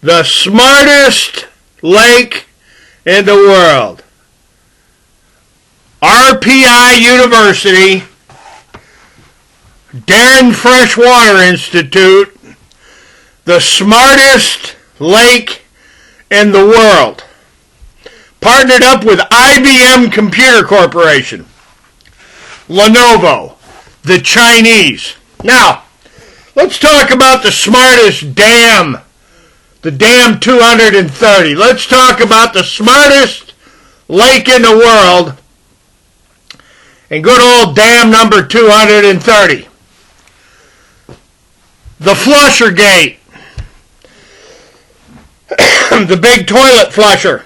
the smartest lake in the world. RPI University, Darren Freshwater Institute, the smartest lake in the world. Partnered up with IBM Computer Corporation, Lenovo, the Chinese. Now, let's talk about the smartest dam, the Dam 230. Let's talk about the smartest lake in the world, and good old dam number 230. The Flusher Gate, the big toilet flusher.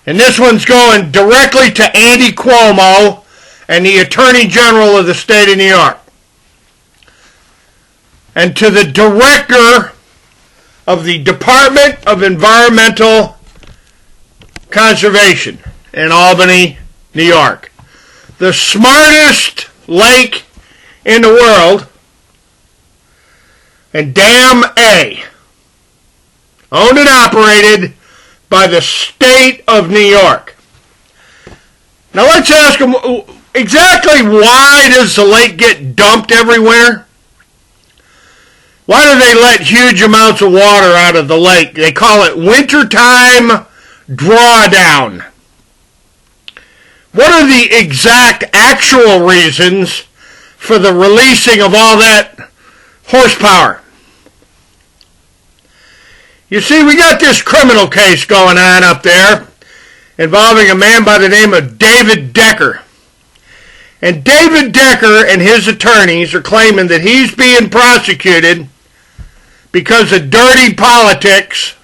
And this one's going directly to Andy Cuomo and the Attorney General of the state of New York. And to the Director of the Department of Environmental Conservation in Albany, New York. The smartest lake in the world, and Dam A, owned and operated by the state of New York. Now let's ask them, exactly why does the lake get dumped everywhere? Why do they let huge amounts of water out of the lake? They call it wintertime drawdown. What are the exact actual reasons for the releasing of all that horsepower? You see, we got this criminal case going on up there involving a man by the name of David Decker. And David Decker and his attorneys are claiming that he's being prosecuted because of dirty politics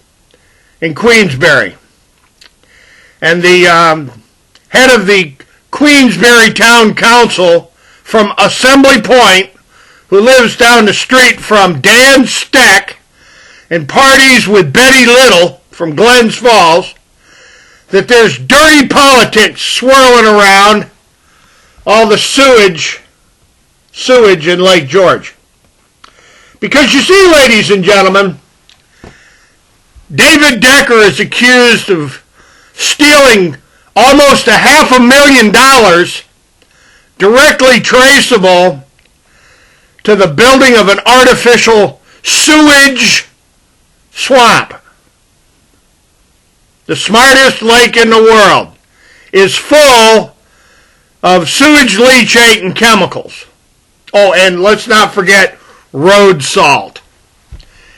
in Queensbury. And the head of the Queensbury Town Council from Assembly Point, who lives down the street from Dan Steck and parties with Betty Little from Glens Falls, that there's dirty politics swirling around all the sewage in Lake George. Because you see, ladies and gentlemen, David Decker is accused of stealing almost $500,000 directly traceable to the building of an artificial sewage swamp. The smartest lake in the world is full of sewage leachate and chemicals. Oh, and let's not forget road salt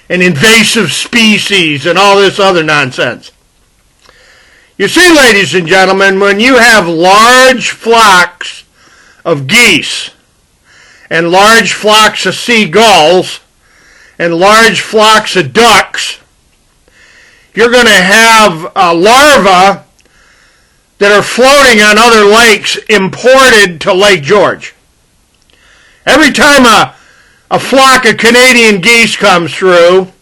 and invasive species and all this other nonsense. You see, ladies and gentlemen, when you have large flocks of geese and large flocks of seagulls and large flocks of ducks, you're going to have larvae that are floating on other lakes imported to Lake George. Every time a flock of Canadian geese comes through,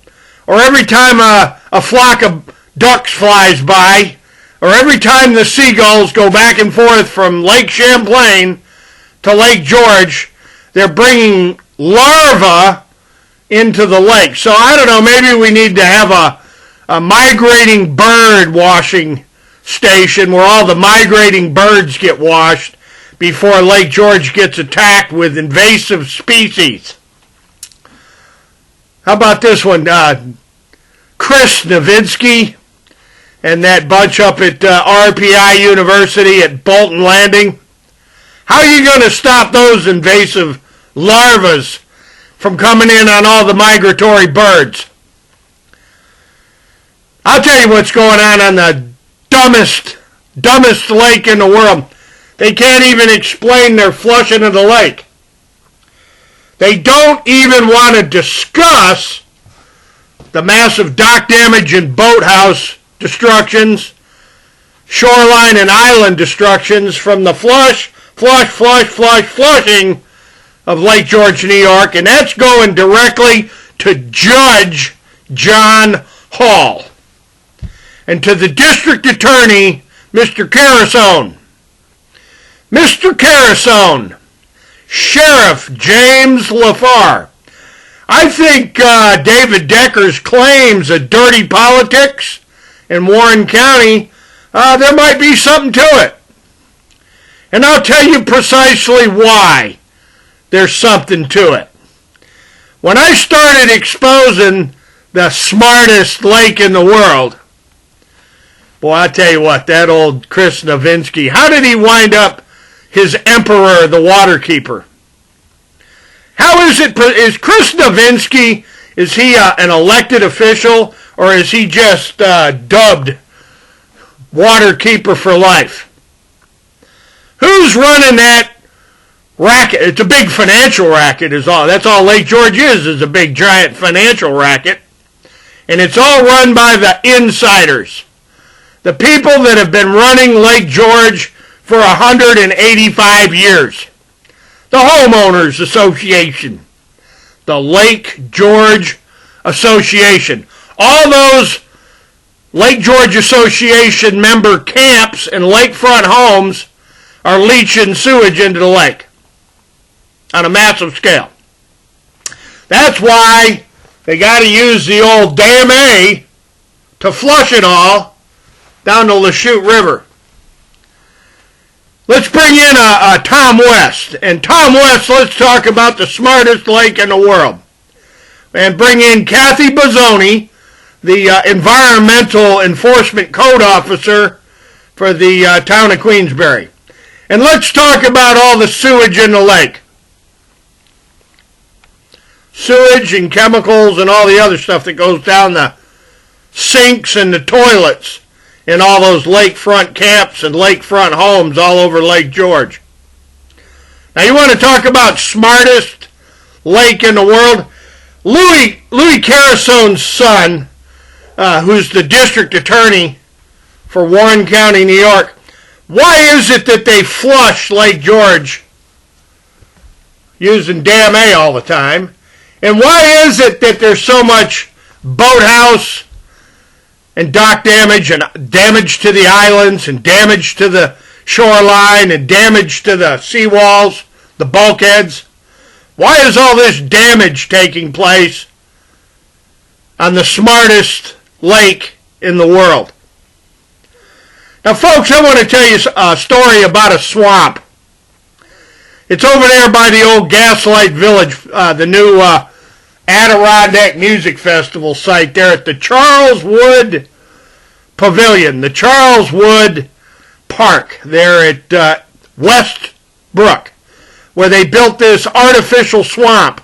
or every time a flock of ducks flies by, or every time the seagulls go back and forth from Lake Champlain to Lake George, they're bringing larvae into the lake. So I don't know, maybe we need to have a migrating bird washing station where all the migrating birds get washed before Lake George gets attacked with invasive species. How about this one? Chris Nowinski and that bunch up at RPI University at Bolton Landing. How are you going to stop those invasive larvae from coming in on all the migratory birds? I'll tell you what's going on the dumbest lake in the world. They can't even explain their flushing of the lake. They don't even want to discuss the massive dock damage and boathouse destructions, shoreline and island destructions from the flushing of Lake George, New York, and that's going directly to Judge John Hall and to the District Attorney, Mr. Carasone. Mr. Carasone, Sheriff James LaFar, I think David Decker's claims of dirty politics in Warren County, there might be something to it. And I'll tell you precisely why there's something to it. When I started exposing the smartest lake in the world, boy, I'll tell you what, that old Chris Nowinski, how did he wind up his emperor, the waterkeeper? How is Chris Nowinski, is he an elected official, or is he just dubbed waterkeeper for life? Who's running that racket? It's a big financial racket is all. That's all Lake George is a big giant financial racket. And it's all run by the insiders. The people that have been running Lake George for 185 years. The Homeowners Association. The Lake George Association. All those Lake George Association member camps and lakefront homes are leaching sewage into the lake on a massive scale. That's why they got to use the old Dam A to flush it all down the Lachute River. Let's bring in Tom West. And Tom West, let's talk about the smartest lake in the world. And bring in Kathy Bozzoni, the Environmental Enforcement Code Officer for the town of Queensbury. And let's talk about all the sewage in the lake. Sewage and chemicals and all the other stuff that goes down the sinks and the toilets in all those lakefront camps and lakefront homes all over Lake George. Now you want to talk about smartest lake in the world? Louis Carasone's son, who's the district attorney for Warren County, New York, why is it that they flush Lake George using Dam A all the time? And why is it that there's so much boathouse and dock damage and damage to the islands and damage to the shoreline and damage to the seawalls, the bulkheads? Why is all this damage taking place on the smartest lake in the world? Now, folks, I want to tell you a story about a swamp. It's over there by the old Gaslight Village, the new Adirondack Music Festival site there at the Charles Wood Pavilion, the Charles Wood Park there at Westbrook, where they built this artificial swamp.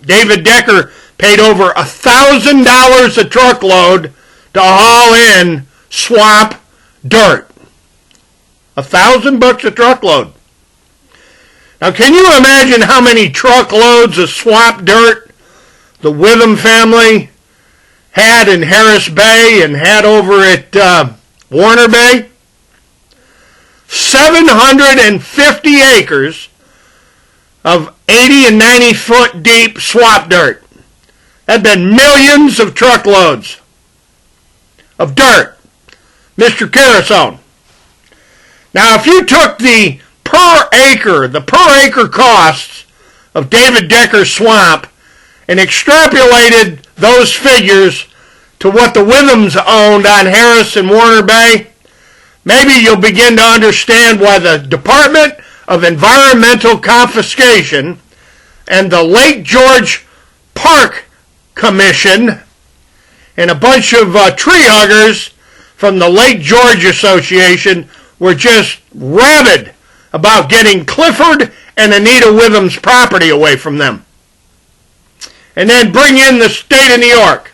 David Decker paid over $1,000 a truckload to haul in swamp dirt. $1,000 a truckload. Now, can you imagine how many truckloads of swamp dirt the Witham family had in Harris Bay and had over at Warner Bay? 750 acres of 80 and 90 foot deep swamp dirt. That'd been millions of truckloads of dirt. Mr. Carasone. Now, if you took the per acre costs of David Decker's swamp and extrapolated those figures to what the Withams owned on Harris and Warner Bay, maybe you'll begin to understand why the Department of Environmental Confiscation and the Lake George Park Commission and a bunch of tree huggers from the Lake George Association were just rabid about getting Clifford and Anita Witham's property away from them. And then bring in the state of New York.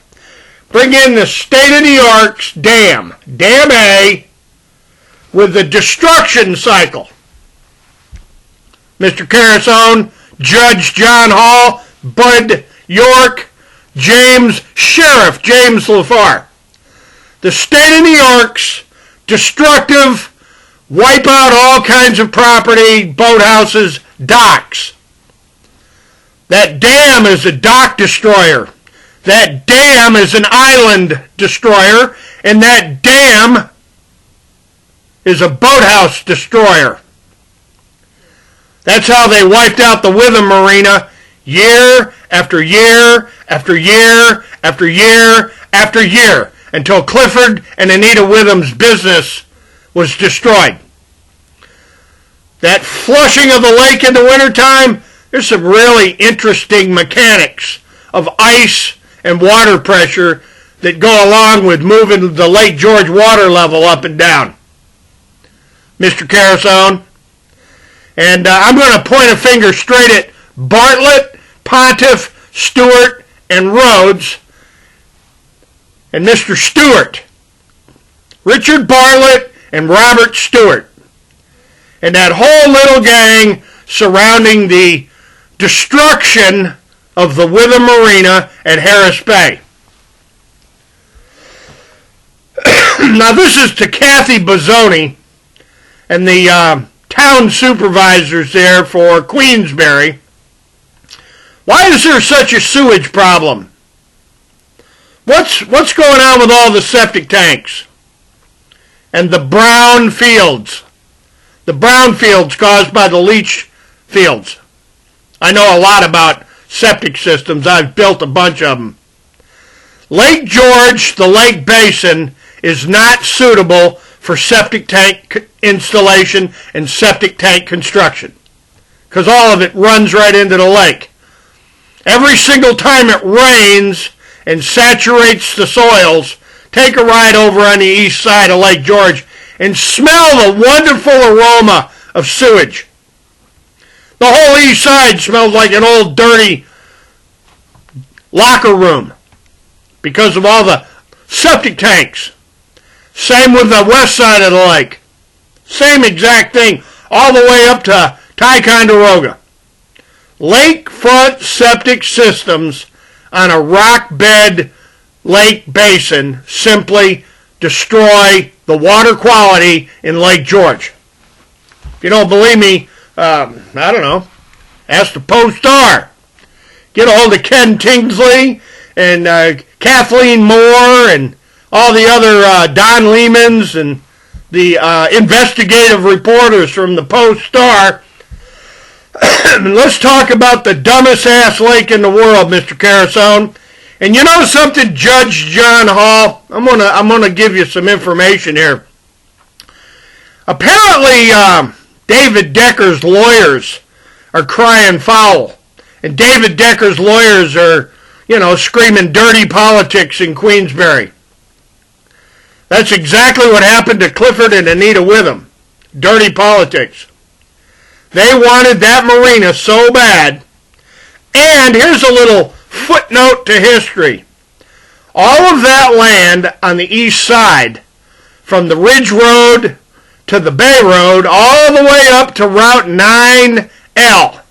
Bring in the state of New York's Dam A, with the destruction cycle. Mr. Carasone, Judge John Hall, Bud York, Sheriff James LaFar. The state of New York's destructive, wipe out all kinds of property, boathouses, docks. That dam is a dock destroyer. That dam is an island destroyer. And that dam is a boathouse destroyer. That's how they wiped out the Witham Marina year after year after year after year after year until Clifford and Anita Witham's business was destroyed. That flushing of the lake in the wintertime, there's some really interesting mechanics of ice and water pressure that go along with moving the Lake George water level up and down. Mr. Carusone. And I'm going to point a finger straight at Bartlett, Pontiff, Stewart, and Rhodes. And Mr. Stewart. Richard Bartlett and Robert Stewart. And that whole little gang surrounding the destruction of the Witham Marina at Harris Bay. Now this is to Kathy Bozzoni and the town supervisors there for Queensbury. Why is there such a sewage problem? What's going on with all the septic tanks and the brown fields? The brown fields caused by the leach fields. I know a lot about septic systems. I've built a bunch of them. Lake George, the lake basin, is not suitable for septic tank installation and septic tank construction because all of it runs right into the lake. Every single time it rains and saturates the soils, take a ride over on the east side of Lake George and smell the wonderful aroma of sewage. The whole east side smells like an old dirty locker room because of all the septic tanks. Same with the west side of the lake. Same exact thing all the way up to Ticonderoga. Lakefront septic systems on a rock bed lake basin simply destroy the water quality in Lake George. If you don't believe me, I don't know, ask the Post-Star. Get a hold of Ken Tinsley and Kathleen Moore and all the other Don Lehmans and the investigative reporters from the Post-Star. Let's talk about the dumbest ass lake in the world, Mr. Carusone. And you know something, Judge John Hall? I'm gonna give you some information here. Apparently, David Decker's lawyers are crying foul, and David Decker's lawyers are, screaming dirty politics in Queensbury. That's exactly what happened to Clifford and Anita Witham. Dirty politics. They wanted that marina so bad. And here's a little footnote to history. All of that land on the east side, from the Ridge Road to the Bay Road, all the way up to Route 9L,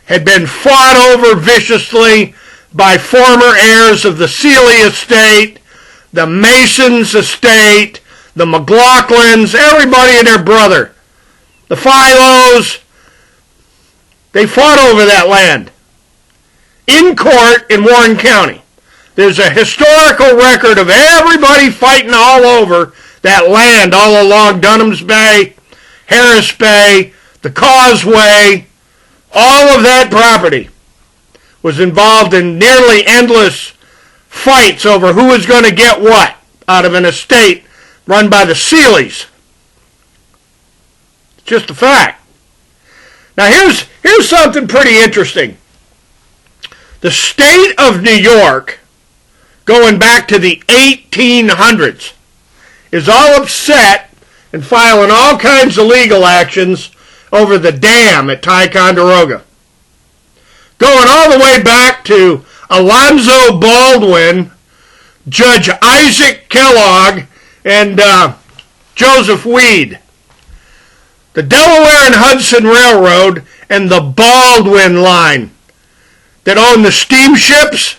had been fought over viciously by former heirs of the Seeley estate, the Masons estate, the McLaughlins, everybody and their brother. The Philos, they fought over that land in court in Warren County. There's a historical record of everybody fighting all over that land all along Dunham's Bay, Harris Bay, the Causeway. All of that property was involved in nearly endless fights over who was going to get what out of an estate run by the Seeleys. It's just a fact. Now here's something pretty interesting. The state of New York, going back to the 1800s, is all upset and filing all kinds of legal actions over the dam at Ticonderoga. Going all the way back to Alonzo Baldwin, Judge Isaac Kellogg, and Joseph Weed. The Delaware and Hudson Railroad and the Baldwin Line that owned the steamships.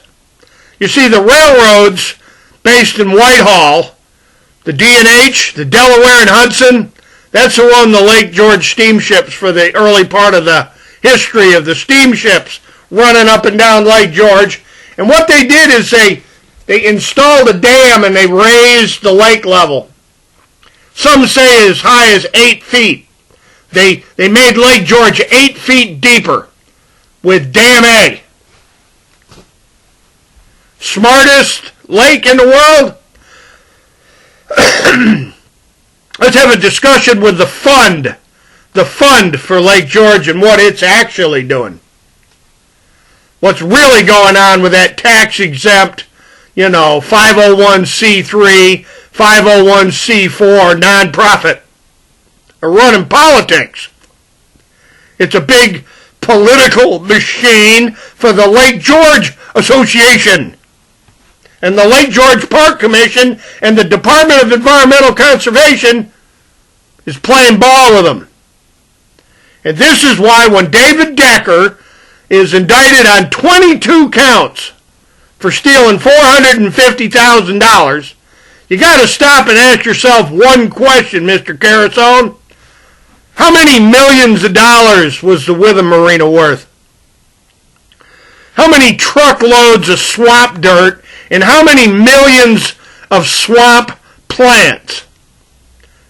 You see, the railroads based in Whitehall, the D&H, the Delaware and Hudson, that's who owned the Lake George steamships for the early part of the history of the steamships running up and down Lake George. And what they did is they installed a dam and they raised the lake level. Some say as high as 8 feet. They made Lake George 8 feet deeper with Dam A. smartest lake in the world? Let's have a discussion with the fund for Lake George and what it's actually doing. What's really going on with that tax-exempt, 501c3, 501c4 nonprofit are running politics. It's a big political machine for the Lake George Association and the Lake George Park Commission, and the Department of Environmental Conservation is playing ball with them. And this is why when David Decker is indicted on 22 counts for stealing $450,000, you got to stop and ask yourself one question, Mr. Carasone. How many millions of dollars was the Witham Marina worth? How many truckloads of swamp dirt and how many millions of swamp plants?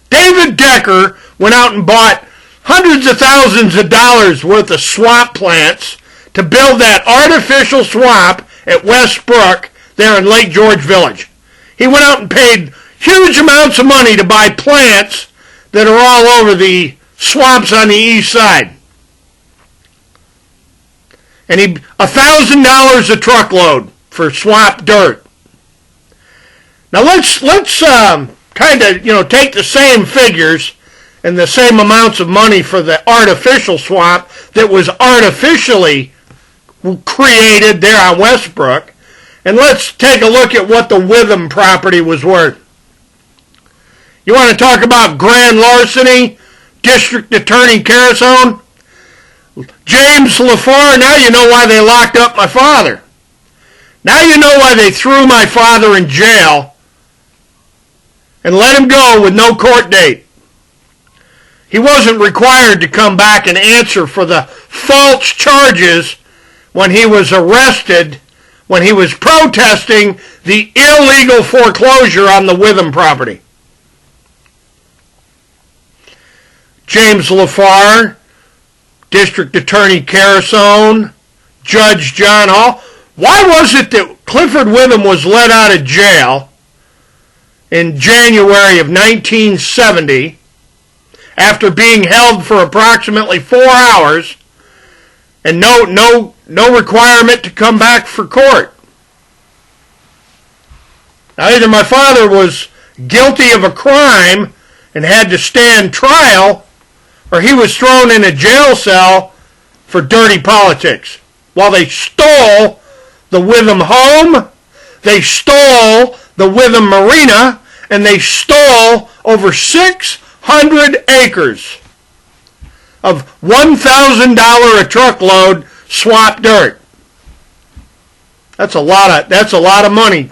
David Decker went out and bought hundreds of thousands of dollars worth of swamp plants to build that artificial swamp at Westbrook there in Lake George Village. He went out and paid huge amounts of money to buy plants that are all over the swamps on the east side. And $1,000 a truckload for swamp dirt. Now let's kind of take the same figures and the same amounts of money for the artificial swamp that was artificially created there on Westbrook, and let's take a look at what the Witham property was worth. You want to talk about grand larceny, District Attorney Carasone? James LaFleur, now you know why they locked up my father. Now you know why they threw my father in jail and let him go with no court date. He wasn't required to come back and answer for the false charges when he was arrested, when he was protesting the illegal foreclosure on the Witham property. James LaFleur, District Attorney Carasone, Judge John Hall. Why was it that Clifford Witham was let out of jail in January of 1970 after being held for approximately 4 hours and no requirement to come back for court? Now, either my father was guilty of a crime and had to stand trial, or he was thrown in a jail cell for dirty politics. While they stole the Witham home, they stole the Witham Marina, and they stole over 600 acres of $1,000 a truckload swamp dirt. That's a lot of money,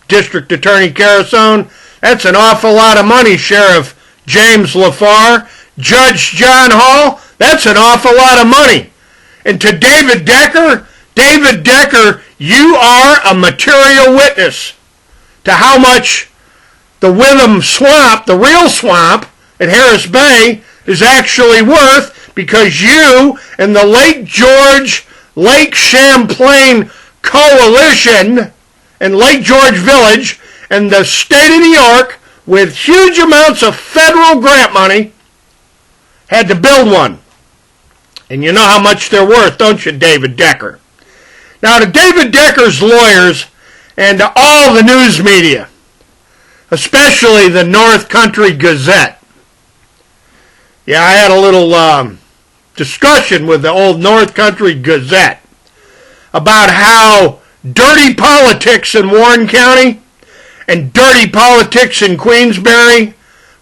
District Attorney Carasone. That's an awful lot of money, Sheriff James LaFleur. Judge John Hall, that's an awful lot of money. And to David Decker, you are a material witness to how much the Witham swamp, the real swamp at Harris Bay, is actually worth, because you and the Lake George, Lake Champlain Coalition and Lake George Village and the state of New York, with huge amounts of federal grant money, had to build one. And you know how much they're worth, don't you, David Decker? Now, to David Decker's lawyers and to all the news media, especially the North Country Gazette. Yeah, I had a little discussion with the old North Country Gazette about how dirty politics in Warren County and dirty politics in Queensbury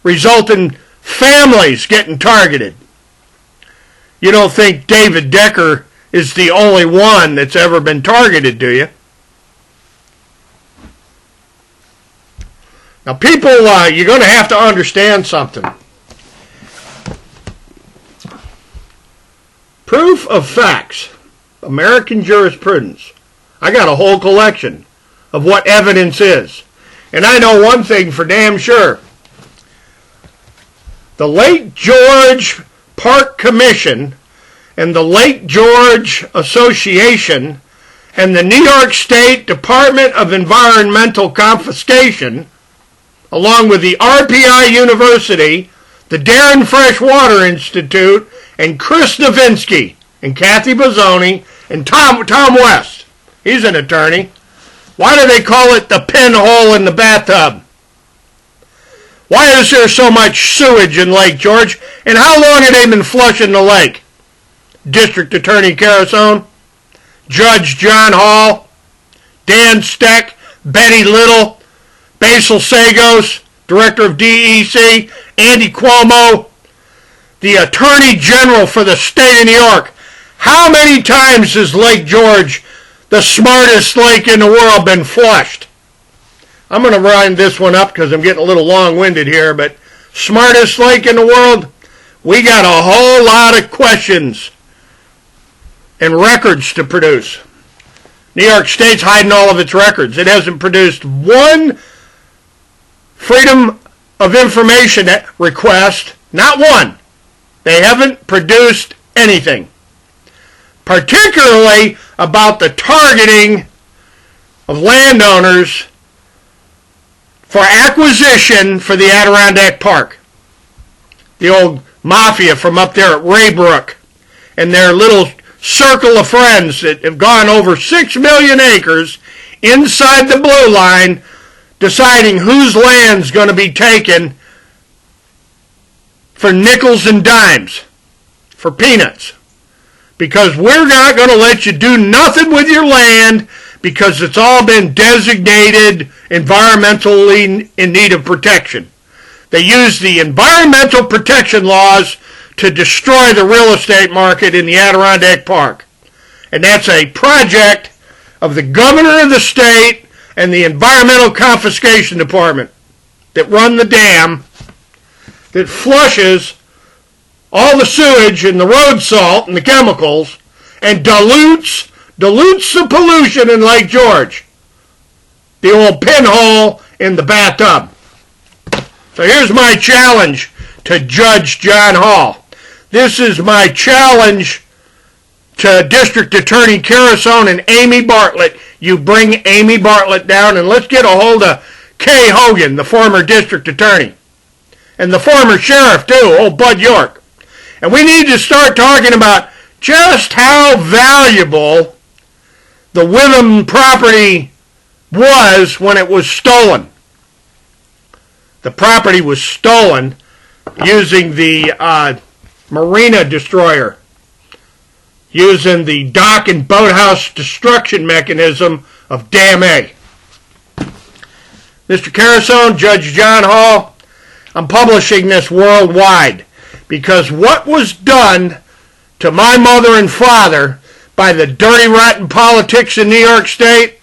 result in families getting targeted. You don't think David Decker is the only one that's ever been targeted, do you? Now, people, you're going to have to understand something. Proof of facts, American jurisprudence. I got a whole collection of what evidence is. And I know one thing for damn sure. The Lake George Park Commission and the Lake George Association and the New York State Department of Environmental Confiscation, along with the RPI University, the Darren Freshwater Institute, and Chris Nowinski, and Kathy Bozzoni, and Tom West. He's an attorney. Why do they call it the pinhole in the bathtub? Why is there so much sewage in Lake George? And how long have they been flushing the lake? District Attorney Carasone, Judge John Hall, Dan Steck, Betty Little, Basil Sagos, Director of DEC, Andy Cuomo, the Attorney General for the state of New York. How many times has Lake George, the smartest lake in the world, been flushed? I'm going to round this one up because I'm getting a little long-winded here, but smartest lake in the world, we got a whole lot of questions and records to produce. New York State's hiding all of its records. It hasn't produced one Freedom of Information request, not one. They haven't produced anything, particularly about the targeting of landowners for acquisition for the Adirondack Park. The old mafia from up there at Raybrook and their little circle of friends that have gone over 6 million acres inside the blue line, deciding whose land's going to be taken for nickels and dimes, for peanuts. Because we're not going to let you do nothing with your land because it's all been designated environmentally in need of protection. They use the environmental protection laws to destroy the real estate market in the Adirondack Park. And that's a project of the governor of the state and the Environmental Confiscation Department that run the dam that flushes all the sewage and the road salt and the chemicals and dilutes the pollution in Lake George. The old pinhole in the bathtub. So here's my challenge to Judge John Hall. This is my challenge to District Attorney Carasone and Amy Bartlett. You bring Amy Bartlett down and let's get a hold of Kay Hogan, the former district attorney. And the former sheriff too, old Bud York. And we need to start talking about just how valuable the Witham property was when it was stolen. The property was stolen using the Marina destroyer, using the dock and boathouse destruction mechanism of Dam A. Mr. Carasone, Judge John Hall, I'm publishing this worldwide because what was done to my mother and father by the dirty, rotten politics in New York State.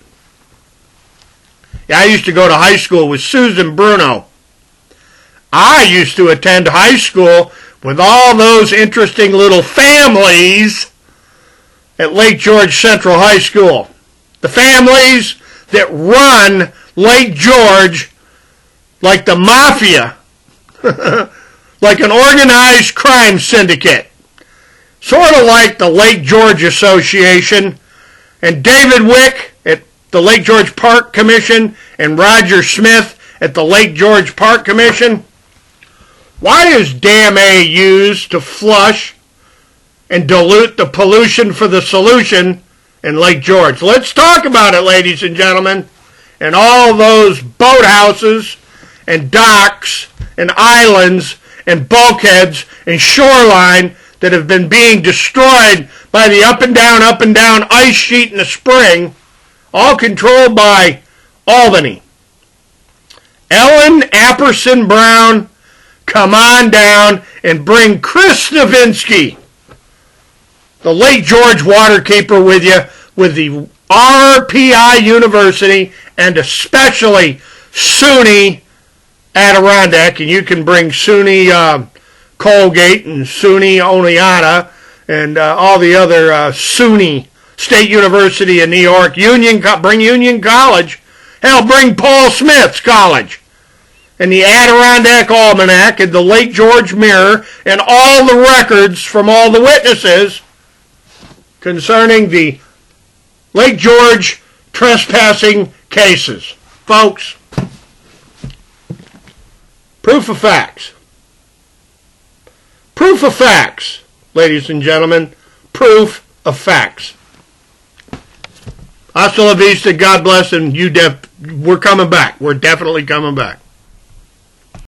I used to go to high school with Susan Bruno. I used to attend high school with all those interesting little families at Lake George Central High School. The families that run Lake George like the mafia, like an organized crime syndicate. Sort of like the Lake George Association and David Wick at the Lake George Park Commission and Roger Smith at the Lake George Park Commission. Why is Dam A used to flush and dilute the pollution for the solution in Lake George? Let's talk about it, ladies and gentlemen. And all those boathouses and docks and islands and bulkheads and shoreline that have been being destroyed by the up and down ice sheet in the spring, all controlled by Albany. Ellen Apperson Brown, come on down and bring Chris Nowinski, the Lake George waterkeeper, with you, with the RPI University and especially SUNY Adirondack, and you can bring SUNY Colgate and SUNY Oneonta and all the other SUNY State University in New York. Bring Union College. Hell, bring Paul Smith's college. And the Adirondack Almanac and the Lake George Mirror and all the records from all the witnesses concerning the Lake George trespassing cases. Folks, proof of facts. Proof of facts, ladies and gentlemen. Proof of facts. Hasta la vista, God bless, and we're coming back. We're definitely coming back.